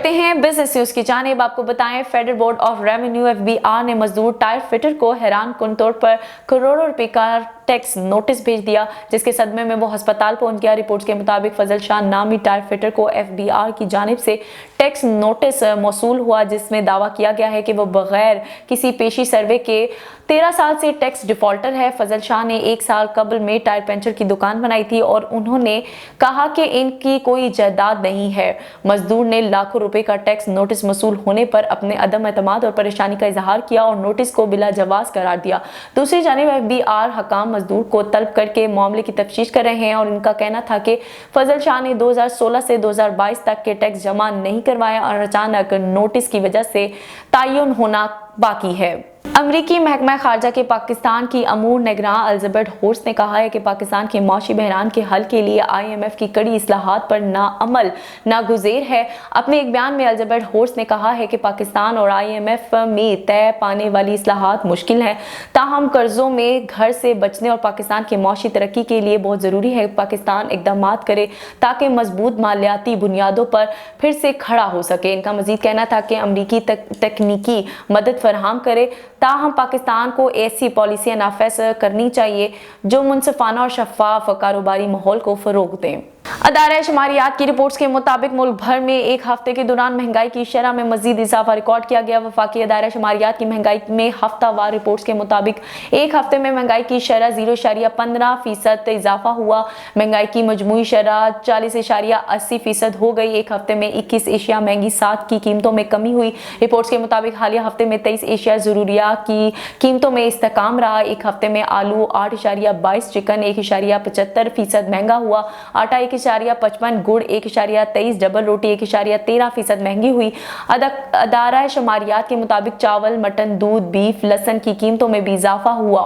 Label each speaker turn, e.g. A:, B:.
A: बढ़ते हैं business news की जानिब। आपको बताएं, federal board of revenue FBR ने मजदूर टायर फिटर को हैरान कुन तौर पर करोड़ों रुपए का टैक्स नोटिस भेज दिया, जिसके सदमे में वो अस्पताल पहुंच गया। रिपोर्ट्स के मुताबिक फजल शाह नामी टायर फिटर को FBR की जानिब से टैक्स नोटिस मौसूल हुआ, जिसमें दावा किया गया है कि वो बगैर किसी पेशी सर्वे के 13 साल से टैक्स डिफॉल्टर है। फजल शाह ने 1 साल कबल में टायर पंचर की दुकान बनाई थी और उन्होंने कहा कि इनकी कोई जायदाद नहीं है। मजदूर ने लाखों रुपए का टैक्स नोटिस मौसूल होने पर अपने अदम एतमाद और परेशानी का इजहार किया और नोटिस को बिला जवाज करार दिया। दूसरी जानिब FBR हकाम मजदूर को तलब करके मामले की तफ्तीश कर रहे हैं और इनका कहना था कि फजल शाह ने 2016 से 2022 तक के टैक्स जमा नहीं करवाया और अचानक नोटिस की वजह से तायुन होना बाकी है। अमरीकी महकमा खारजा के पाकिस्तान की अमूर निगरान एलिजाबेथ होर्स ने कहा है कि पाकिस्तान के माशी बहरान के हल के लिए IMF की कड़ी इस्लाहात पर नाअमल नागुज़ेर है। अपने एक बयान में एलिजाबेथ होर्स ने कहा है कि पाकिस्तान और IMF में तय पाने वाली इस्लाहात मुश्किल हैं, ताहम कर्जों में घर से बचने और पाकिस्तान की माशी तरक्की के लिए बहुत ज़रूरी है पाकिस्तान इक़दाम करे ताकि मजबूत मालियाती बुनियादों पर फिर से खड़ा हो सके। इनका मजीद कहना था कि अमरीकी तकनीकी मदद फराहम करे, ताहम पाकिस्तान को ऐसी पॉलिसियां नाफिज करनी चाहिए जो मुनसिफाना और शफाफ कारोबारी माहौल को फरोग दें। अदारा शुमारियात की रिपोर्ट्स के मुताबिक मुल्क भर में एक हफ्ते के दौरान महंगाई की शरह में मजीद इजाफा रिकॉर्ड किया गया। वफाकी अदारा शुमारियात की महंगाई में हफ्तावार रिपोर्ट्स के मुताबिक एक हफ्ते में महंगाई की शरह 0.15% इजाफा हुआ। महंगाई की मजमूई शरह 40.80% हो गई। एक हफ्ते में 21 एशिया महंगी 7 की कीमतों में कमी हुई। रिपोर्ट्स के मुताबिक हालिया हफ्ते में 23 एशिया जरूरिया की कीमतों में इस्तेकाम रहा। एक हफ्ते में आलू 8.22, चिकन 1.75% महंगा हुआ, आटा 1.55, गुड़ 1.23, डबल रोटी 1.13% महंगी हुई। अदारा शुमारियात के मुताबिक चावल, मटन, दूध, बीफ, लहसुन की कीमतों में भी इजाफा हुआ।